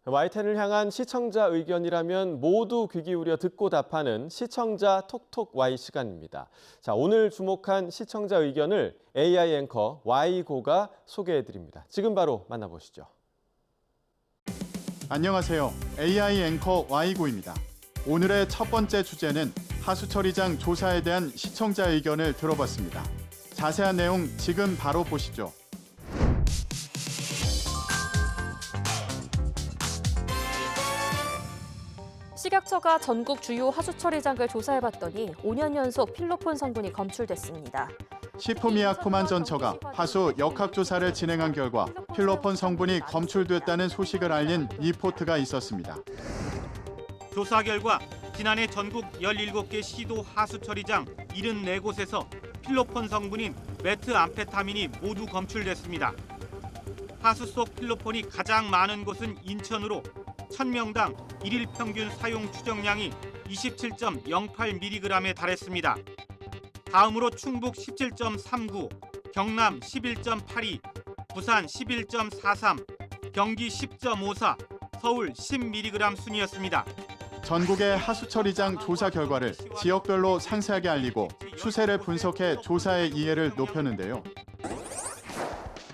YTN을 향한 시청자 의견이라면 모두 귀 기울여 듣고 답하는 시청자 톡톡 Y 시간입니다. 자, 오늘 주목한 시청자 의견을 AI 앵커 Y고가 소개해드립니다. 지금 바로 만나보시죠. 안녕하세요. AI 앵커 Y고입니다. 오늘의 첫 번째 주제는 하수처리장 조사에 대한 시청자 의견을 들어봤습니다. 자세한 내용 지금 바로 보시죠. 식약처가 전국 주요 하수처리장을 조사해봤더니 5년 연속 필로폰 성분이 검출됐습니다. 식품의약품안전처가 하수 역학조사를 진행한 결과 필로폰 성분이 검출됐다는 소식을 알린 리포트가 있었습니다. 조사 결과 지난해 전국 17개 시도 하수처리장 74곳에서 필로폰 성분인 메트암페타민이 모두 검출됐습니다. 하수 속 필로폰이 가장 많은 곳은 인천으로 1000명당 1일 평균 사용 추정량이 27.08mg에 달했습니다. 다음으로 충북 17.39, 경남 11.82, 부산 11.43, 경기 10.54, 서울 10mg 순이었습니다. 전국의 하수처리장 조사 결과를 지역별로 상세하게 알리고 추세를 분석해 조사의 이해를 높였는데요.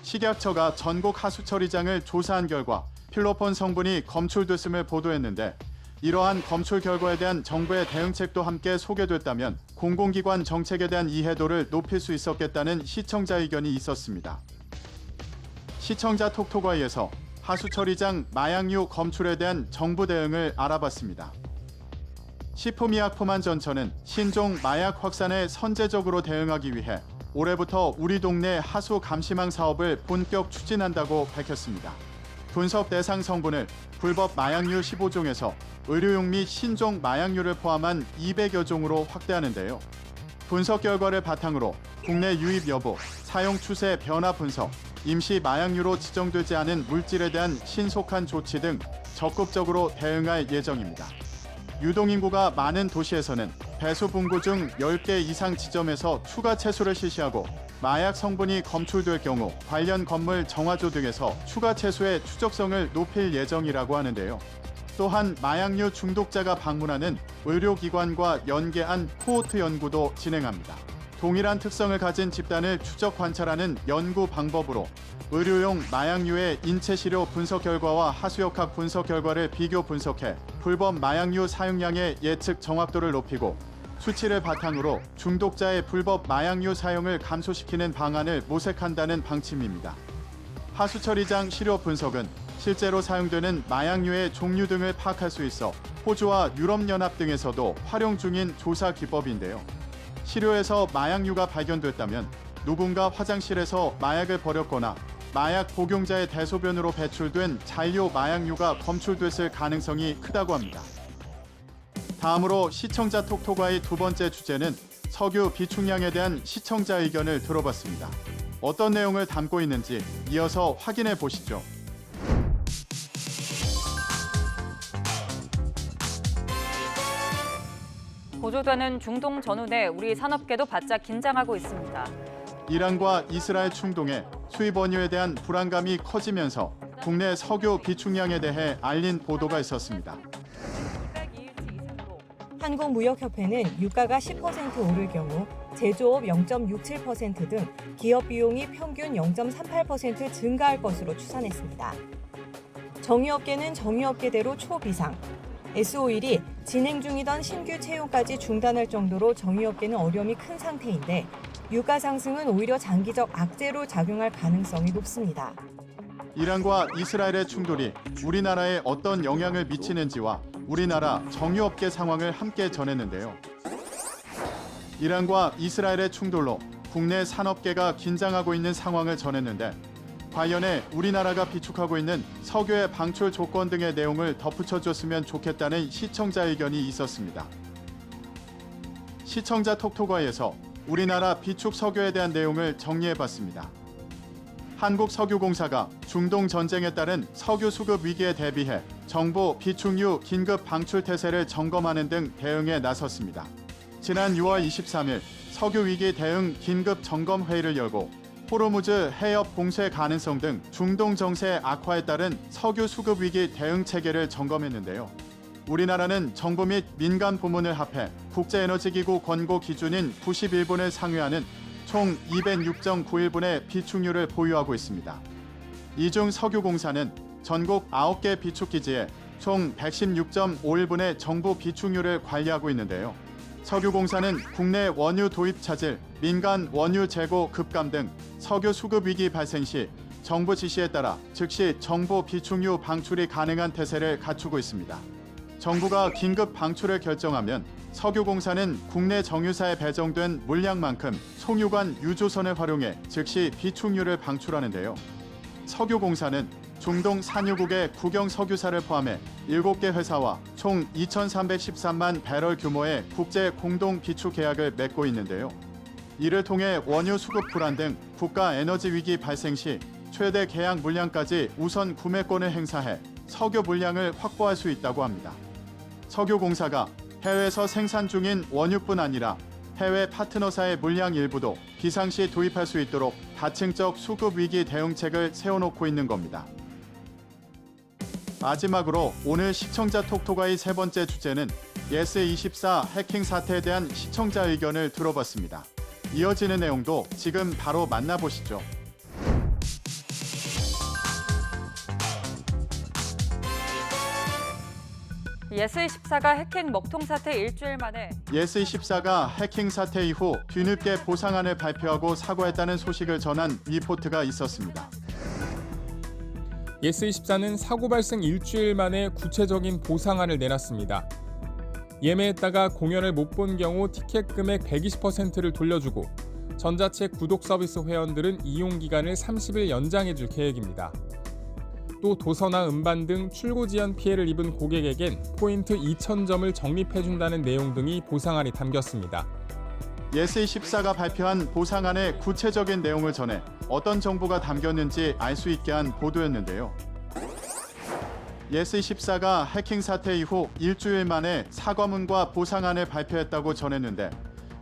식약처가 전국 하수처리장을 조사한 결과 필로폰 성분이 검출됐음을 보도했는데 이러한 검출 결과에 대한 정부의 대응책도 함께 소개됐다면 공공기관 정책에 대한 이해도를 높일 수 있었겠다는 시청자 의견이 있었습니다. 시청자 톡톡와이에서 하수처리장 마약류 검출에 대한 정부 대응을 알아봤습니다. 식품의약품안전처는 신종 마약 확산에 선제적으로 대응하기 위해 올해부터 우리 동네 하수 감시망 사업을 본격 추진한다고 밝혔습니다. 분석 대상 성분을 불법 마약류 15종에서 의료용 및 신종 마약류를 포함한 200여 종으로 확대하는데요. 분석 결과를 바탕으로 국내 유입 여부, 사용 추세 변화 분석, 임시 마약류로 지정되지 않은 물질에 대한 신속한 조치 등 적극적으로 대응할 예정입니다. 유동인구가 많은 도시에서는 배수 분구 중 10개 이상 지점에서 추가 채수를 실시하고 마약 성분이 검출될 경우 관련 건물 정화조 등에서 추가 채수의 추적성을 높일 예정이라고 하는데요. 또한 마약류 중독자가 방문하는 의료기관과 연계한 코호트 연구도 진행합니다. 동일한 특성을 가진 집단을 추적 관찰하는 연구 방법으로 의료용 마약류의 인체시료 분석 결과와 하수역학 분석 결과를 비교 분석해 불법 마약류 사용량의 예측 정확도를 높이고 수치를 바탕으로 중독자의 불법 마약류 사용을 감소시키는 방안을 모색한다는 방침입니다. 하수처리장 시료 분석은 실제로 사용되는 마약류의 종류 등을 파악할 수 있어 호주와 유럽연합 등에서도 활용 중인 조사 기법인데요. 시료에서 마약류가 발견됐다면 누군가 화장실에서 마약을 버렸거나 마약 복용자의 대소변으로 배출된 잔류 마약류가 검출됐을 가능성이 크다고 합니다. 다음으로 시청자 톡톡와의 두 번째 주제는 석유 비축량에 대한 시청자 의견을 들어봤습니다. 어떤 내용을 담고 있는지 이어서 확인해 보시죠. 고조되는 중동 전운에 우리 산업계도 바짝 긴장하고 있습니다. 이란과 이스라엘 충동에 수입 원유에 대한 불안감이 커지면서 국내 석유 비축량에 대해 알린 보도가 있었습니다. 한국무역협회는 유가가 10% 오를 경우 제조업 0.67% 등 기업 비용이 평균 0.38% 증가할 것으로 추산했습니다. 정유업계는 정유업계대로 초비상, S-오일이 진행 중이던 신규 채용까지 중단할 정도로 정유업계는 어려움이 큰 상태인데 유가 상승은 오히려 장기적 악재로 작용할 가능성이 높습니다. 이란과 이스라엘의 충돌이 우리나라에 어떤 영향을 미치는지와 우리나라 정유업계 상황을 함께 전했는데요. 이란과 이스라엘의 충돌로 국내 산업계가 긴장하고 있는 상황을 전했는데 관련해 우리나라가 비축하고 있는 석유의 방출 조건 등의 내용을 덧붙여줬으면 좋겠다는 시청자 의견이 있었습니다. 시청자 톡톡와에서 우리나라 비축 석유에 대한 내용을 정리해봤습니다. 한국석유공사가 중동 전쟁에 따른 석유 수급 위기에 대비해 정부 비축유 긴급 방출 태세를 점검하는 등 대응에 나섰습니다. 지난 6월 23일 석유 위기 대응 긴급 점검 회의를 열고 호르무즈 해협 봉쇄 가능성 등 중동 정세 악화에 따른 석유 수급 위기 대응 체계를 점검했는데요. 우리나라는 정부 및 민간 부문을 합해 국제에너지기구 권고 기준인 91분을 상회하는 총 206.91분의 비축유를 보유하고 있습니다. 이 중 석유공사는 전국 9개 비축기지에 총 116.51분의 정부 비축유를 관리하고 있는데요. 석유공사는 국내 원유 도입 차질, 민간 원유 재고 급감 등 석유 수급 위기 발생 시 정부 지시에 따라 즉시 정부 비축유 방출이 가능한 태세를 갖추고 있습니다. 정부가 긴급 방출을 결정하면 석유공사는 국내 정유사에 배정된 물량만큼 송유관 유조선을 활용해 즉시 비축유를 방출하는데요. 석유공사는 중동 산유국의 국영 석유사를 포함해 7개 회사와 총 2,313만 배럴 규모의 국제 공동 비축 계약을 맺고 있는데요. 이를 통해 원유 수급 불안 등 국가 에너지 위기 발생 시 최대 계약 물량까지 우선 구매권을 행사해 석유 물량을 확보할 수 있다고 합니다. 석유공사가 해외에서 생산 중인 원유뿐 아니라 해외 파트너사의 물량 일부도 비상시 도입할 수 있도록 다층적 수급 위기 대응책을 세워놓고 있는 겁니다. 마지막으로 오늘 시청자 톡톡아의 세 번째 주제는 예스24 해킹 사태에 대한 시청자 의견을 들어봤습니다. 이어지는 내용도 지금 바로 만나보시죠. 예스24가 해킹 먹통 사태 일주일 만에 예스24가 해킹 사태 이후 뒤늦게 보상안을 발표하고 사과했다는 소식을 전한 리포트가 있었습니다. 예스24는 사고 발생 일주일 만에 구체적인 보상안을 내놨습니다. 예매했다가 공연을 못 본 경우 티켓 금액 120%를 돌려주고 전자책 구독 서비스 회원들은 이용 기간을 30일 연장해줄 계획입니다. 또 도서나 음반 등 출고 지연 피해를 입은 고객에겐 포인트 2,000점을 적립해준다는 내용 등이 보상안이 담겼습니다. 예스24가 발표한 보상안의 구체적인 내용을 전해 어떤 정보가 담겼는지 알 수 있게 한 보도였는데요. 예스24가 해킹 사태 이후 일주일 만에 사과문과 보상안을 발표했다고 전했는데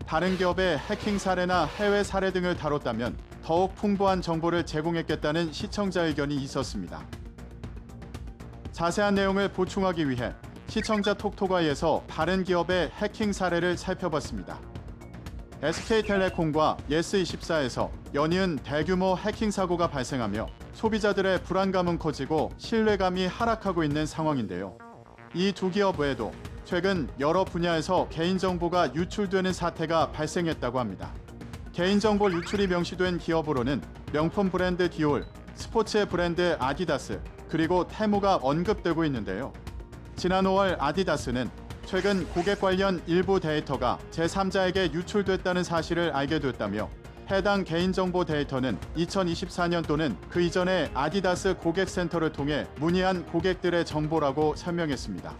다른 기업의 해킹 사례나 해외 사례 등을 다뤘다면 더욱 풍부한 정보를 제공했겠다는 시청자 의견이 있었습니다. 자세한 내용을 보충하기 위해 시청자 톡톡아이에서 다른 기업의 해킹 사례를 살펴봤습니다. SK텔레콤과 예스24에서 연이은 대규모 해킹 사고가 발생하며 소비자들의 불안감은 커지고 신뢰감이 하락하고 있는 상황인데요. 이 두 기업 외에도 최근 여러 분야에서 개인정보가 유출되는 사태가 발생했다고 합니다. 개인정보 유출이 명시된 기업으로는 명품 브랜드 디올, 스포츠 브랜드 아디다스, 그리고 테무가 언급되고 있는데요. 지난 5월 아디다스는 최근 고객 관련 일부 데이터가 제3자에게 유출됐다는 사실을 알게 됐다며 해당 개인정보 데이터는 2024년도는 그 이전에 아디다스 고객센터를 통해 문의한 고객들의 정보라고 설명했습니다.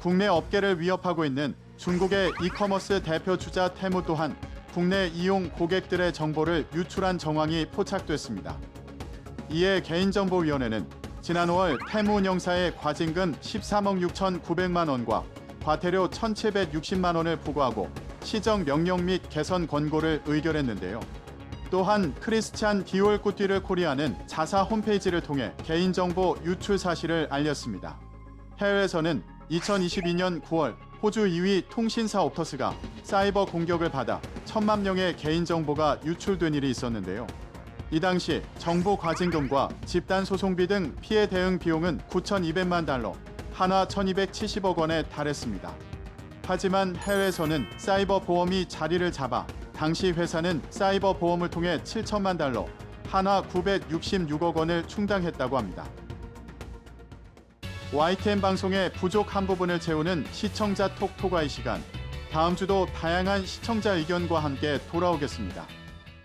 국내 업계를 위협하고 있는 중국의 이커머스 대표 주자 테무 또한 국내 이용 고객들의 정보를 유출한 정황이 포착됐습니다. 이에 개인정보위원회는 지난 5월 테무 운영사의 과징금 13억 6,900만 원과 과태료 1,760만 원을 부과하고 시정 명령 및 개선 권고를 의결했는데요. 또한 크리스찬 디올 꾸띠르 코리아는 자사 홈페이지를 통해 개인정보 유출 사실을 알렸습니다. 해외에서는 2022년 9월 호주 2위 통신사 옵터스가 사이버 공격을 받아 1,000만 명의 개인정보가 유출된 일이 있었는데요. 이 당시 정부 과징금과 집단 소송비 등 피해 대응 비용은 9,200만 달러, 한화 1,270억 원에 달했습니다. 하지만 해외에서는 사이버 보험이 자리를 잡아 당시 회사는 사이버 보험을 통해 7천만 달러, 한화 966억 원을 충당했다고 합니다. YTN 방송의 부족한 부분을 채우는 시청자 톡톡아이 시간. 다음 주도 다양한 시청자 의견과 함께 돌아오겠습니다.